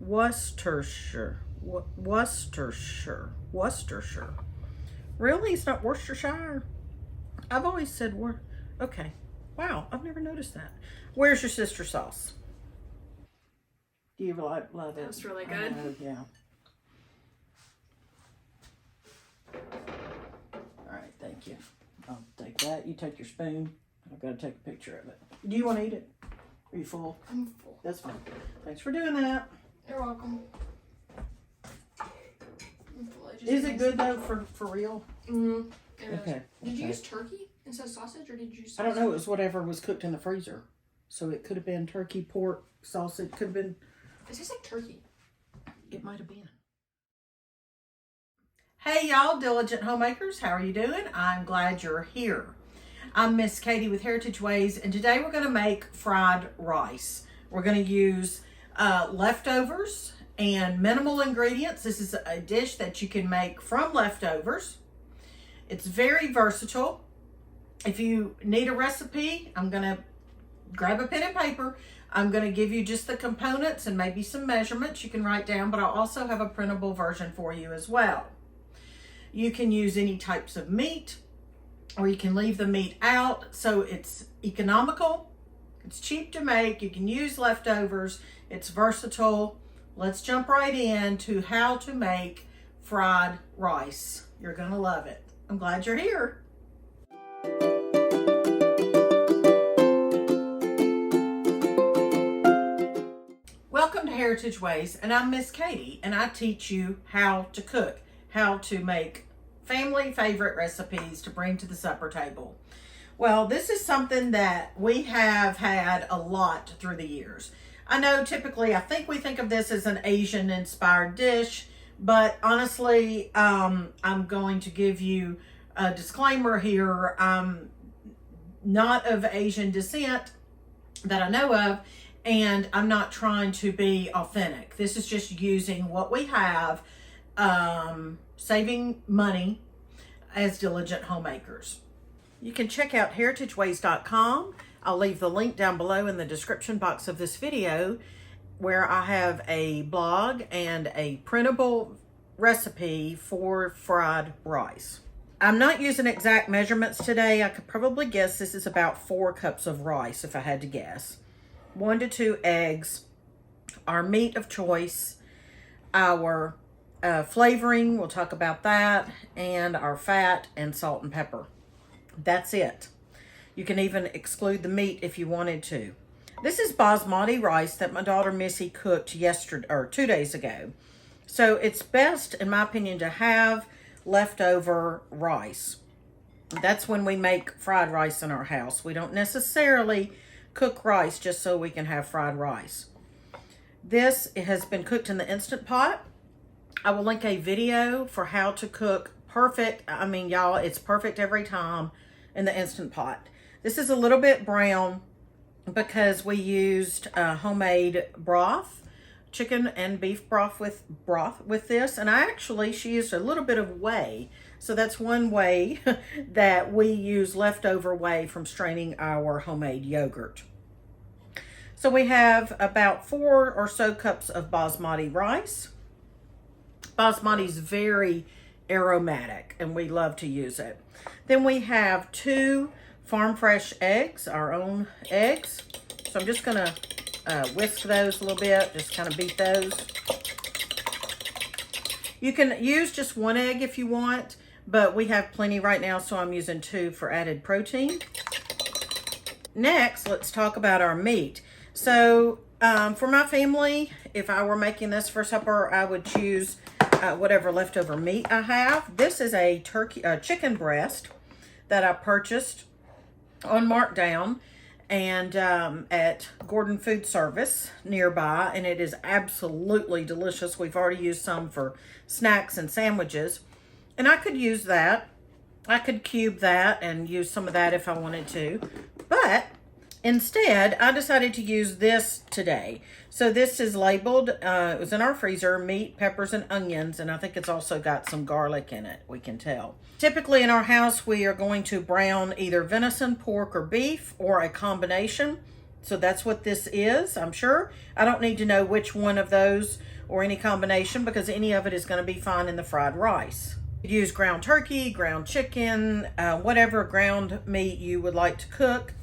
Worcestershire. Worcestershire. Really? It's not Worcestershire? I've always said okay. Wow, I've never noticed that. Where's your sister sauce? Do you love it? That's really good. Yeah. All right, thank you. I'll take that. You take your spoon. I've got to take a picture of it. Do you want to eat it? Are you full? I'm full. That's fine. Thanks for doing that. You're welcome. Is it good though for real? Mm-hmm. Okay. Did you use turkey instead of sausage, or did you use sausage? I don't know. It was whatever was cooked in the freezer. So it could have been turkey, pork, sausage. Could have been. It tastes like turkey. It might have been. Hey y'all, Diligent Homemakers. How are you doing? I'm glad you're here. I'm Miss Katie with Heritage Ways, and today we're going to make fried rice. We're going to use leftovers and minimal ingredients. This is a dish that you can make from leftovers. It's very versatile. If you need a recipe, I'm going to grab a pen and paper. I'm going to give you just the components and maybe some measurements you can write down, but I'll also have a printable version for you as well. You can use any types of meat, or you can leave the meat out, so it's economical. It's cheap to make. You can use leftovers. It's versatile. Let's jump right into how to make fried rice. You're going to love it. I'm glad you're here. Welcome to Heritage Ways, and I'm Miss Katie, and I teach you how to cook, how to make family favorite recipes to bring to the supper table. Well, this is something that we have had a lot through the years. I know typically, I think we think of this as an Asian inspired dish, but honestly, I'm going to give you a disclaimer here. I'm not of Asian descent that I know of, and I'm not trying to be authentic. This is just using what we have, saving money as diligent homemakers. You can check out heritageways.com. I'll leave the link down below in the description box of this video, where I have a blog and a printable recipe for fried rice. I'm not using exact measurements today. I could probably guess this is about 4 cups of rice if I had to guess. 1 to 2 eggs, our meat of choice, our flavoring, we'll talk about that, and our fat and salt and pepper. That's it. You can even exclude the meat if you wanted to. This is basmati rice that my daughter Missy cooked yesterday or 2 days ago. So it's best, in my opinion, to have leftover rice. That's when we make fried rice in our house. We don't necessarily cook rice just so we can have fried rice. This has been cooked in the Instant Pot. I will link a video for how to cook perfect. I mean, y'all, it's perfect every time in the Instant Pot. This is a little bit brown because we used homemade broth, chicken and beef broth with this. And she used a little bit of whey. So that's one way that we use leftover whey from straining our homemade yogurt. So we have about 4 or so cups of basmati rice. Basmati is very aromatic, and we love to use it. Then we have 2 farm fresh eggs, our own eggs. So I'm just gonna whisk those a little bit, just kind of beat those. You can use just 1 egg if you want, but we have plenty right now, so I'm using 2 for added protein. Next, let's talk about our meat. So for my family, if I were making this for supper, I would choose whatever leftover meat I have. This is a chicken breast that I purchased on markdown and at Gordon Food Service nearby, and it is absolutely delicious. We've already used some for snacks and sandwiches, and I could use that. I could cube that and use some of that if I wanted to, but instead, I decided to use this today. So this is labeled, it was in our freezer, meat, peppers, and onions, and I think it's also got some garlic in it, we can tell. Typically in our house, we are going to brown either venison, pork, or beef, or a combination. So that's what this is, I'm sure. I don't need to know which one of those or any combination because any of it is going to be fine in the fried rice. You could use ground turkey, ground chicken, whatever ground meat you would like to cook.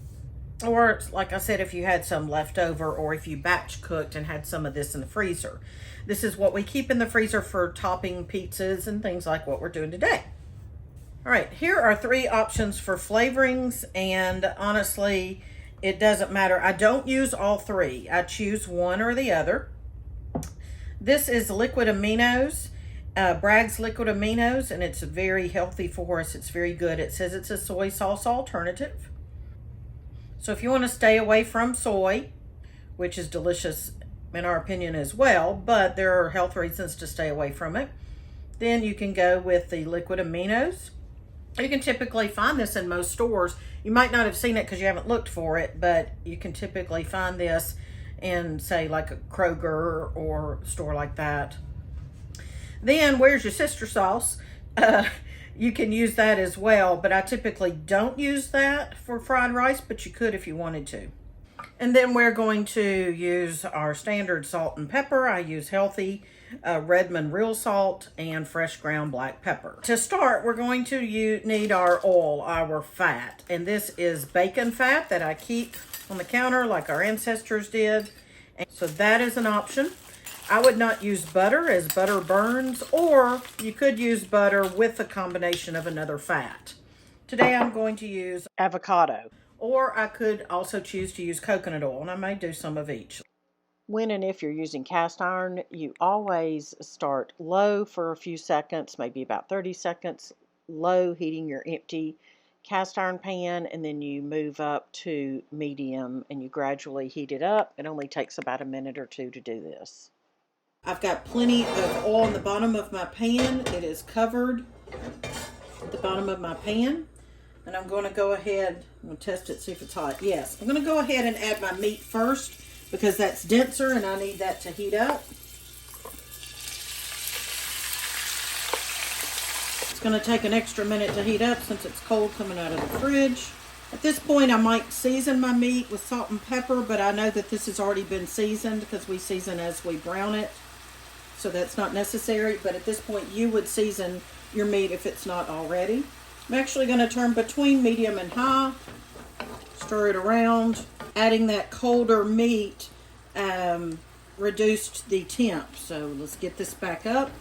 Or, like I said, if you had some left over or if you batch cooked and had some of this in the freezer. This is what we keep in the freezer for topping pizzas and things like what we're doing today. All right, here are 3 options for flavorings, and honestly, it doesn't matter. I don't use all 3. I choose one or the other. This is liquid aminos, Bragg's liquid aminos, and it's very healthy for us. It's very good. It says it's a soy sauce alternative. So if you want to stay away from soy, which is delicious in our opinion as well, but there are health reasons to stay away from it, then you can go with the liquid aminos. You can typically find this in most stores. You might not have seen it because you haven't looked for it, but you can typically find this in, say, like a Kroger or a store like that. Then, where's your sister sauce? You can use that as well, but I typically don't use that for fried rice, but you could if you wanted to. And then we're going to use our standard salt and pepper. I use healthy Redmond real salt and fresh ground black pepper. To start, we're going to need our oil, our fat. And this is bacon fat that I keep on the counter like our ancestors did. And so that is an option. I would not use butter as butter burns, or you could use butter with a combination of another fat. Today I'm going to use avocado, or I could also choose to use coconut oil, and I may do some of each. When and if you're using cast iron, you always start low for a few seconds, maybe about 30 seconds, low, heating your empty cast iron pan, and then you move up to medium and you gradually heat it up. It only takes about a minute or 2 to do this. I've got plenty of oil in the bottom of my pan. It is covered at the bottom of my pan. And I'm going to go ahead, I'm going to test it, see if it's hot. Yes, I'm going to go ahead and add my meat first because that's denser and I need that to heat up. It's going to take an extra minute to heat up since it's cold coming out of the fridge. At this point, I might season my meat with salt and pepper, but I know that this has already been seasoned because we season as we brown it. So that's not necessary, but at this point, you would season your meat if it's not already. I'm actually going to turn between medium and high, stir it around. Adding that colder meat reduced the temp. So let's get this back up.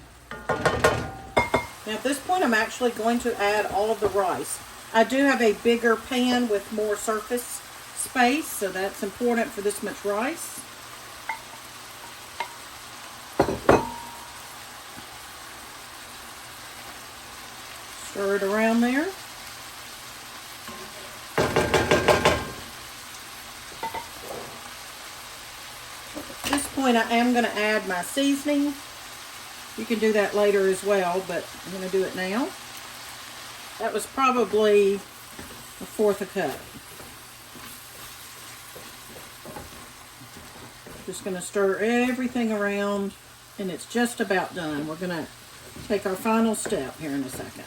Now at this point, I'm actually going to add all of the rice. I do have a bigger pan with more surface space, so that's important for this much rice. Stir it around there. At this point, I am going to add my seasoning. You can do that later as well, but I'm going to do it now. That was probably 1/4 a cup. Just going to stir everything around, and it's just about done. We're going to take our final step here in a second.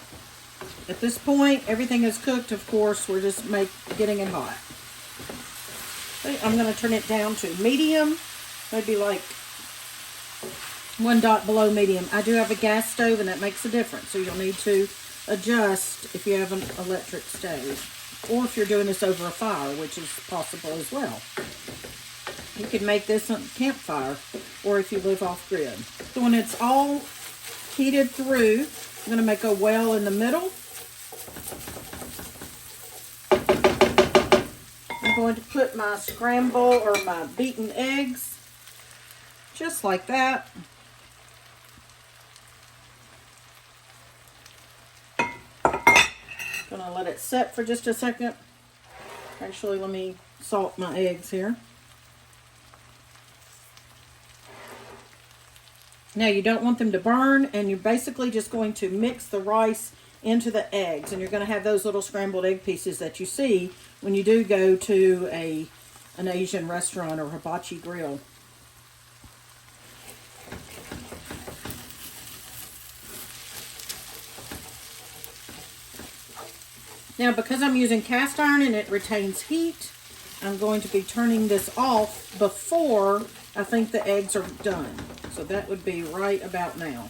At this point, everything is cooked, of course. We're just getting it hot. Okay, I'm going to turn it down to medium, maybe like 1 dot below medium. I do have a gas stove, and that makes a difference, so you'll need to adjust if you have an electric stove, or if you're doing this over a fire, which is possible as well. You can make this on a campfire, or if you live off grid. So when it's all heated through, I'm going to make a well in the middle. I'm going to put my scramble or my beaten eggs just like that. Gonna let it set for just a second. Actually, let me salt my eggs here. Now you don't want them to burn, and you're basically just going to mix the rice into the eggs, and you're going to have those little scrambled egg pieces that you see when you do go to an Asian restaurant or hibachi grill. Now, because I'm using cast iron and it retains heat, I'm going to be turning this off before I think the eggs are done. So that would be right about now.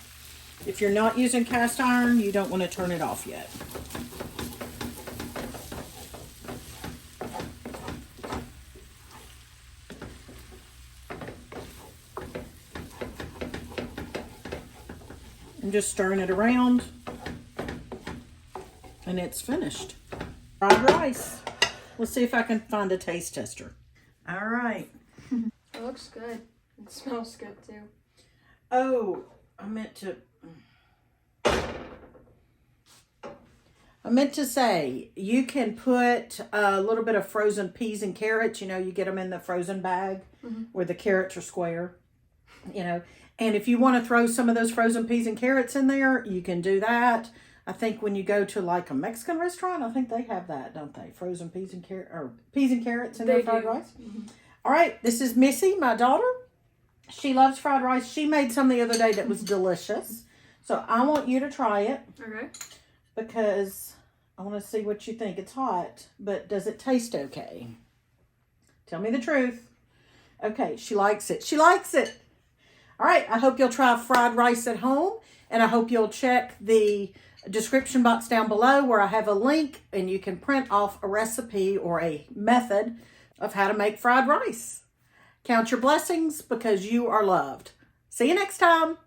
If you're not using cast iron, you don't want to turn it off yet. I'm just stirring it around and it's finished. Fried rice. Let's see if I can find a taste tester. All right. It looks good. It smells good too. Oh, I meant to say, you can put a little bit of frozen peas and carrots. You know, you get them in the frozen bag where the carrots are square, you know. And if you want to throw some of those frozen peas and carrots in there, you can do that. I think when you go to like a Mexican restaurant, I think they have that, don't they? Frozen peas and carrots in their fried rice. All right, this is Missy, my daughter. She loves fried rice. She made some the other day that was delicious. So I want you to try it. Okay. Because I want to see what you think. It's hot, but does it taste okay? Tell me the truth. Okay, she likes it. She likes it. All right, I hope you'll try fried rice at home, and I hope you'll check the description box down below where I have a link, and you can print off a recipe or a method of how to make fried rice. Count your blessings because you are loved. See you next time.